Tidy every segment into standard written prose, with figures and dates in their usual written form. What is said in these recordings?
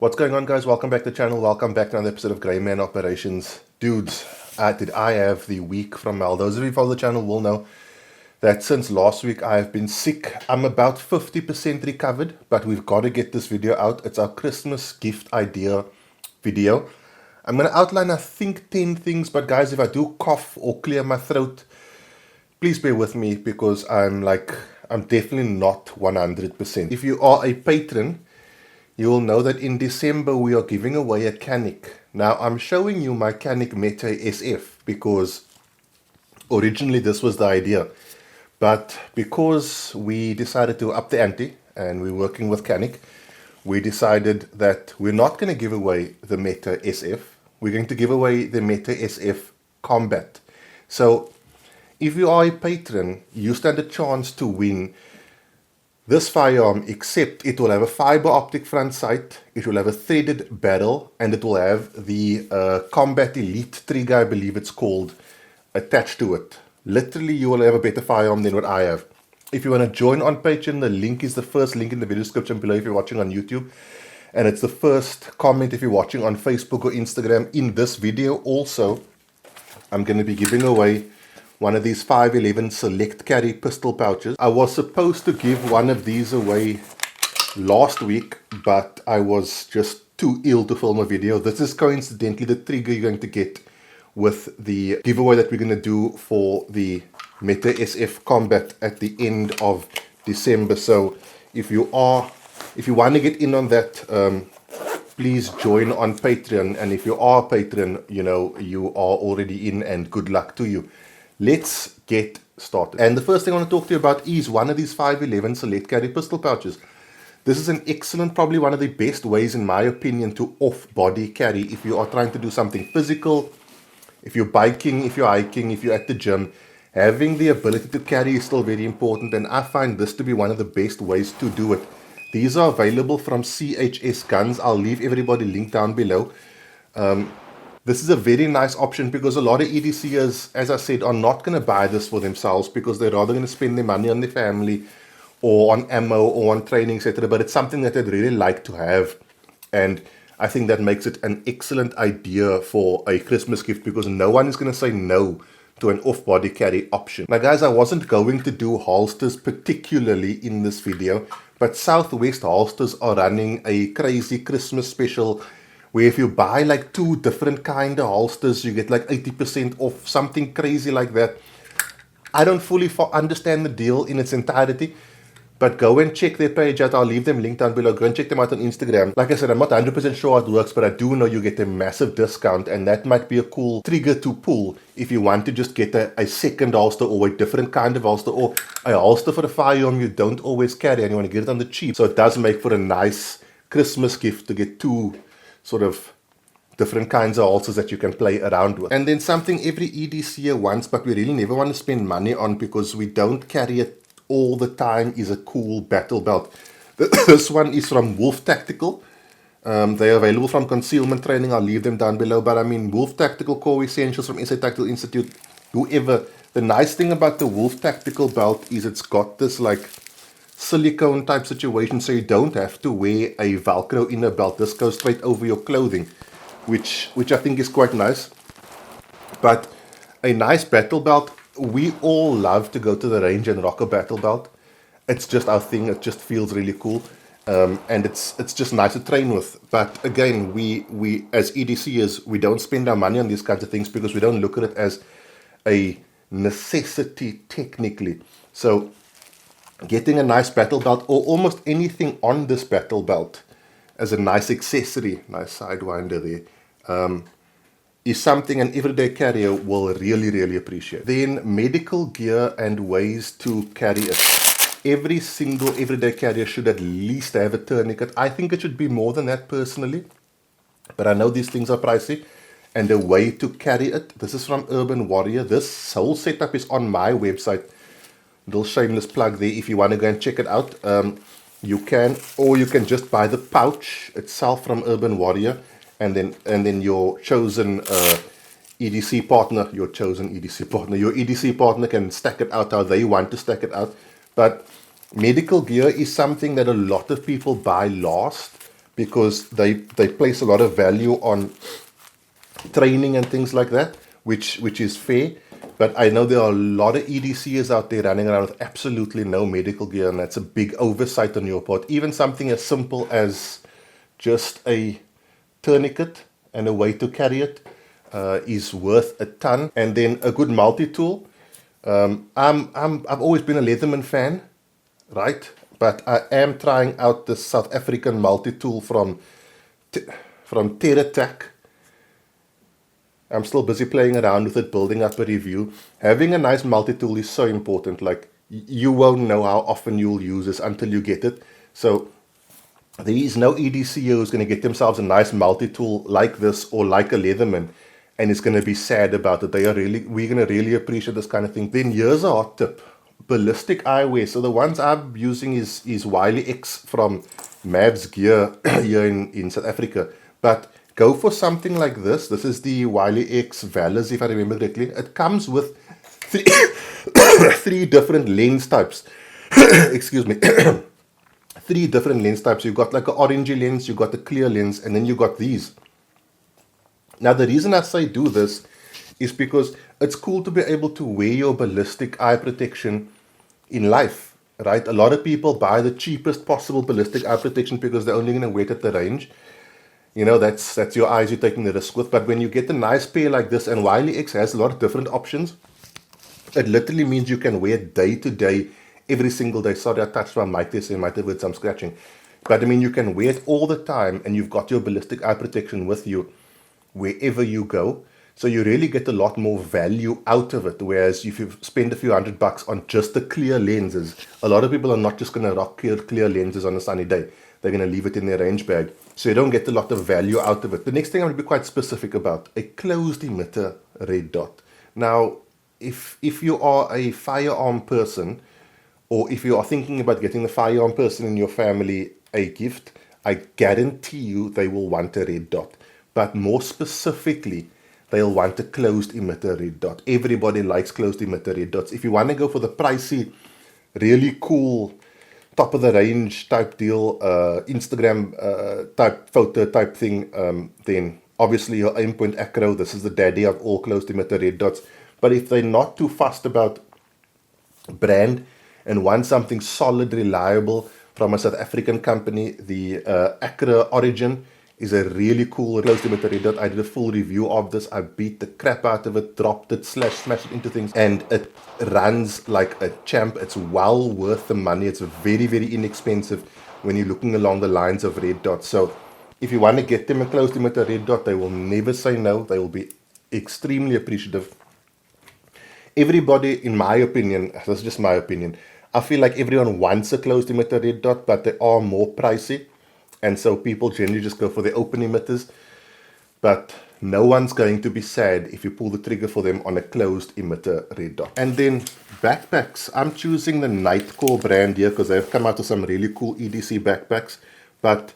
What's going on, guys? Welcome back to the channel. Welcome back to another episode of Grey Man Operations. Dudes, did I have the week from hell. Those of you who follow the channel will know that since last week I have been sick. I'm about 50% recovered, but we've got to get this video out. It's our Christmas gift idea video. I'm going to outline, I think, 10 things, but guys, if I do cough or clear my throat, please bear with me because I'm definitely not 100%. If you are a patron, you will know that in December we are giving away a Canic. Now I'm showing you my Canic Meta SF because originally this was the idea. But because we decided to up the ante and we're working with Canic, we decided that we're not going to give away the Meta SF. We're going to give away the Meta SF Combat. So if you are a patron, you stand a chance to win this firearm, except it will have a fiber optic front sight, it will have a threaded barrel, and it will have the Combat Elite trigger, I believe it's called, attached to it. Literally, you will have a better firearm than what I have. If you want to join on Patreon, the link is the first link in the video description below if you're watching on YouTube. And it's the first comment if you're watching on Facebook or Instagram. In this video also, I'm going to be giving away one of these 511 select carry pistol pouches. I was supposed to give one of these away last week, but I was just too ill to film a video. This is coincidentally the trigger you're going to get with the giveaway that we're going to do for the Meta SF Combat at the end of December. So if you want to get in on that, please join on Patreon. And if you are a patron, you are already in, and good luck to you. Let's get started. And the first thing I want to talk to you about is one of these 511 select carry pistol pouches. This is an excellent, probably one of the best ways, in my opinion, to off-body carry if you are trying to do something physical, if you're biking, if you're hiking, if you're at the gym. Having the ability to carry is still very important, and I find this to be one of the best ways to do it. These are available from CHS Guns. I'll leave everybody linked down below. This is a very nice option because a lot of EDC'ers, as I said, are not going to buy this for themselves because they're rather going to spend their money on their family or on ammo or on training, etc. But it's something that they'd really like to have. And I think that makes it an excellent idea for a Christmas gift because no one is going to say no to an off-body carry option. Now guys, I wasn't going to do holsters particularly in this video, but Southwest Holsters are running a crazy Christmas special where if you buy like 2 different kind of holsters, you get like 80% off, something crazy like that. I don't fully understand the deal in its entirety, but go and check their page out. I'll leave them linked down below. Go and check them out on Instagram. Like I said, I'm not 100% sure how it works, but I do know you get a massive discount, and that might be a cool trigger to pull if you want to just get a second holster or a different kind of holster, or a holster for a firearm you don't always carry and you want to get it on the cheap. So it does make for a nice Christmas gift to get 2 sort of different kinds of holsters that you can play around with. And then something every EDCer wants, but we really never want to spend money on because we don't carry it all the time, is a cool battle belt. This one is from Wolf Tactical. They're available from Concealment Training. I'll leave them down below. But I mean, Wolf Tactical Core Essentials from SA Tactical Institute, whoever. The nice thing about the Wolf Tactical belt is it's got this like silicone type situation, so you don't have to wear a Velcro inner belt. This goes straight over your clothing, which I think is quite nice. But a nice battle belt, we all love to go to the range and rock a battle belt. It's just our thing. It just feels really cool, and it's just nice to train with. But again, we as EDCers, we don't spend our money on these kinds of things because we don't look at it as a necessity technically. So getting a nice battle belt or almost anything on this battle belt as a nice accessory, nice sidewinder there, is something an everyday carrier will really, really appreciate. Then medical gear and ways to carry it. Every single everyday carrier should at least have a tourniquet. I think it should be more than that personally, but I know these things are pricey. And a way to carry it, this is from Urban Warrior. This whole setup is on my website. Little shameless plug there. If you want to go and check it out, you can, or you can just buy the pouch itself from Urban Warrior, and then your chosen EDC partner, your EDC partner can stack it out how they want to stack it out. But medical gear is something that a lot of people buy last, because they place a lot of value on training and things like that, which is fair. But I know there are a lot of EDCers out there running around with absolutely no medical gear, and that's a big oversight on your part. Even something as simple as just a tourniquet and a way to carry it is worth a ton. And then a good multi-tool. I've always been a Leatherman fan, right? But I am trying out the South African multi-tool from TerraTac. I'm still busy playing around with it, building up a review. Having a nice multi-tool is so important. Like, you won't know how often you'll use this until you get it. So there is no EDC who's going to get themselves a nice multi-tool like this or like a Leatherman and is going to be sad about it. We're going to really appreciate this kind of thing. Then here's a hot tip. Ballistic eyewear. So the ones I'm using is Wiley X from Mavs Gear here in South Africa. But go for something like this. This is the Wiley X Valors, if I remember correctly. It comes with three different lens types. Excuse me. Three different lens types. You've got like an orangey lens, you've got the clear lens, and then you got these. Now, the reason I say do this is because it's cool to be able to wear your ballistic eye protection in life, right? A lot of people buy the cheapest possible ballistic eye protection because they're only going to wear it at the range. You know, that's your eyes you're taking the risk with. But when you get a nice pair like this, and Wiley X has a lot of different options, it literally means you can wear day to day, every single day. Sorry, I touched my mic there, so you might have heard some scratching. But I mean, you can wear it all the time, and you've got your ballistic eye protection with you wherever you go. So you really get a lot more value out of it. Whereas if you spend a few $100 on just the clear lenses, a lot of people are not just going to rock clear lenses on a sunny day. They're going to leave it in their range bag. So you don't get a lot of value out of it. The next thing I'm going to be quite specific about, a closed emitter red dot. Now, if you are a firearm person, or if you are thinking about getting the firearm person in your family a gift, I guarantee you they will want a red dot. But more specifically, they'll want a closed emitter red dot. Everybody likes closed emitter red dots. If you want to go for the pricey, really cool, top of the range type deal, Instagram type photo type thing, then obviously your Aimpoint Acro, this is the daddy of all closed emitter red dots. But if they're not too fussed about brand and want something solid, reliable from a South African company, the Acro Origin is a really cool closed emitter red dot. I did a full review of this. I beat the crap out of it, dropped it, smashed it into things, and it runs like a champ. It's well worth the money. It's very, very inexpensive when you're looking along the lines of red dots. So if you want to get them a closed emitter red dot, they will never say no. They will be extremely appreciative. Everybody, in my opinion, this is just my opinion, I feel like everyone wants a closed emitter red dot, but they are more pricey. And so people generally just go for the open emitters. But no one's going to be sad if you pull the trigger for them on a closed emitter red dot. And then backpacks. I'm choosing the Nitecore brand here because they've come out with some really cool EDC backpacks. But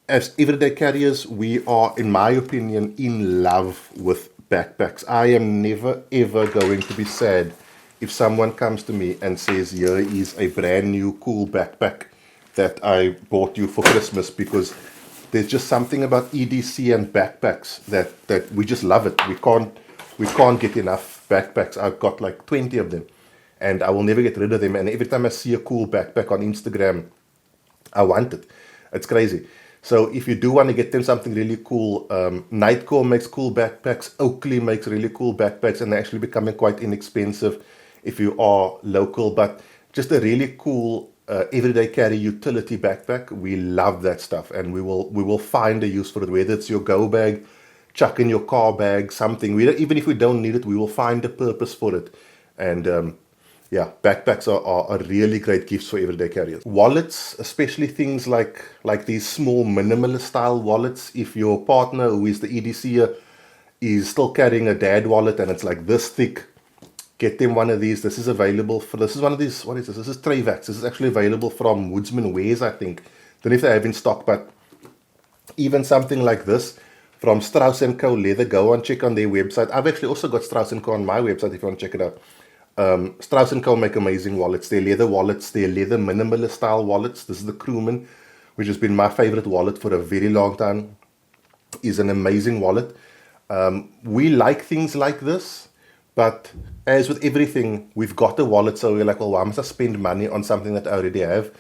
as everyday carriers, we are, in my opinion, in love with backpacks. I am never, ever going to be sad if someone comes to me and says, here is a brand new cool backpack that I bought you for Christmas, because there's just something about EDC and backpacks that we just love it. We can't get enough backpacks. I've got like 20 of them, and I will never get rid of them. And every time I see a cool backpack on Instagram, I want it. It's crazy. So if you do want to get them something really cool, Nitecore makes cool backpacks. Oakley makes really cool backpacks, and they're actually becoming quite inexpensive if you are local. But just a really cool everyday carry utility backpack. We love that stuff, and we will find a use for it, whether it's your go bag, chuck in your car bag, something. Even if we don't need it, we will find a purpose for it. And yeah, backpacks are really great gifts for everyday carriers. Wallets, especially things like these small minimalist style wallets. If your partner, who is the EDCer, is still carrying a dad wallet and it's like this thick, get them one of these. This is available for, this is one of these, what is this? This is Travax. This is actually available from Woodsman Wares, I think. Don't know if they have in stock, but even something like this from Strauss & Co. Leather, go and check on their website. I've actually also got Strauss & Co. on my website if you want to check it out. Strauss & Co. make amazing wallets. They're leather wallets, they're leather minimalist style wallets. This is the Crewman which has been my favorite wallet for a very long time, is an amazing wallet. We like things like this, but as with everything, we've got a wallet, so we're like, well, why must I spend money on something that I already have?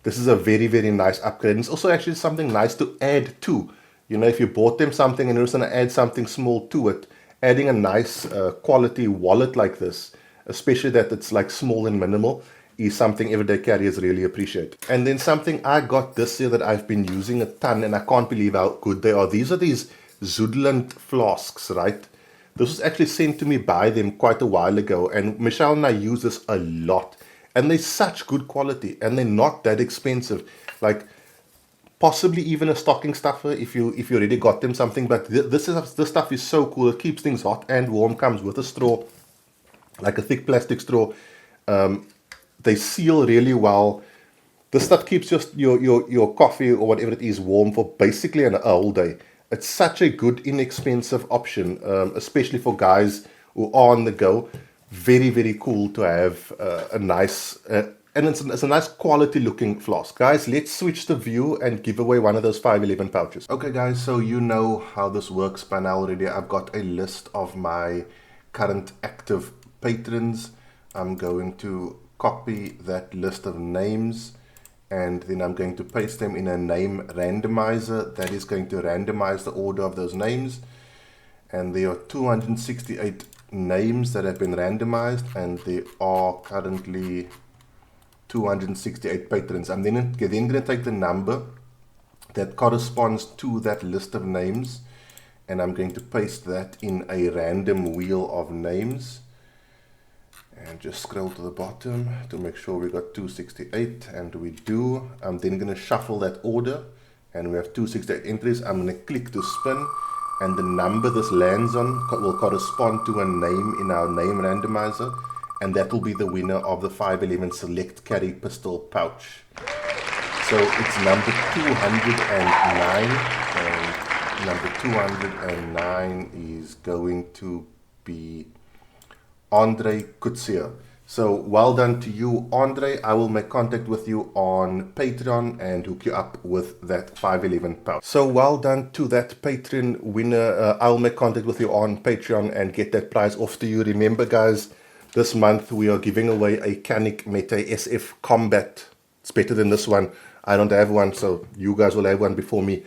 This is a very, very nice upgrade. And it's also actually something nice to add to. You know, if you bought them something and you're just going to add something small to it, adding a nice quality wallet like this, especially that it's like small and minimal, is something everyday carriers really appreciate. And then something I got this year that I've been using a ton, and I can't believe how good they are. These are these Zudland Flasks, right? This was actually sent to me by them quite a while ago, and Michelle and I use this a lot. And they're such good quality, and they're not that expensive. Like, possibly even a stocking stuffer if you already got them something. But this stuff is so cool. It keeps things hot and warm. Comes with a straw, like a thick plastic straw. They seal really well. This stuff keeps just your coffee or whatever it is warm for basically a whole day. It's such a good, inexpensive option, especially for guys who are on the go. Very, very cool to have a nice, and it's a nice quality looking flask. Guys, let's switch the view and give away one of those 511 pouches. Okay guys, so you know how this works by now already. I've got a list of my current active patrons. I'm going to copy that list of names, and then I'm going to paste them in a name randomizer that is going to randomize the order of those names. And there are 268 names that have been randomized, and there are currently 268 patrons. I'm then going to take the number that corresponds to that list of names, and I'm going to paste that in a random wheel of names. And just scroll to the bottom to make sure we got 268, and we do. I'm then going to shuffle that order, and we have 268 entries. I'm going to click to spin, and the number this lands on will correspond to a name in our name randomizer, and that will be the winner of the 511 Select Carry Pistol Pouch. So it's number 209, and number 209 is going to be Andre Kutsia. So well done to you, Andre. I will make contact with you on Patreon and hook you up with that 511 pouch. So well done to that Patreon winner. I'll make contact with you on Patreon and get that prize off to you. Remember guys, this month we are giving away a Canik Meta SF Combat. It's better than this one. I don't have one, so you guys will have one before me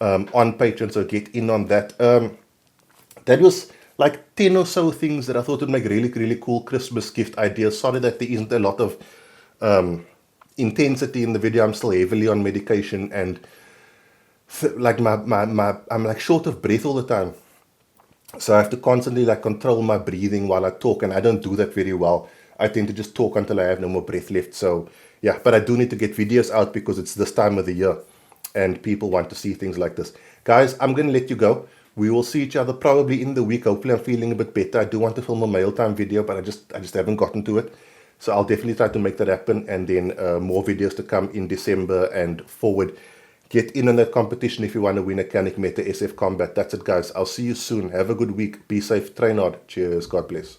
on Patreon, so get in on that. That was like 10 or so things that I thought would make really, really cool Christmas gift ideas. Sorry that there isn't a lot of intensity in the video. I'm still heavily on medication, and like I'm like short of breath all the time. So I have to constantly like control my breathing while I talk, and I don't do that very well. I tend to just talk until I have no more breath left. So yeah, but I do need to get videos out because it's this time of the year and people want to see things like this. Guys, I'm going to let you go. We will see each other probably in the week. Hopefully I'm feeling a bit better. I do want to film a mail time video, but I just haven't gotten to it. So I'll definitely try to make that happen, and then more videos to come in December and forward. Get in on that competition if you want to win a Canik Meta SF Combat. That's it guys. I'll see you soon. Have a good week. Be safe. Train hard. Cheers. God bless.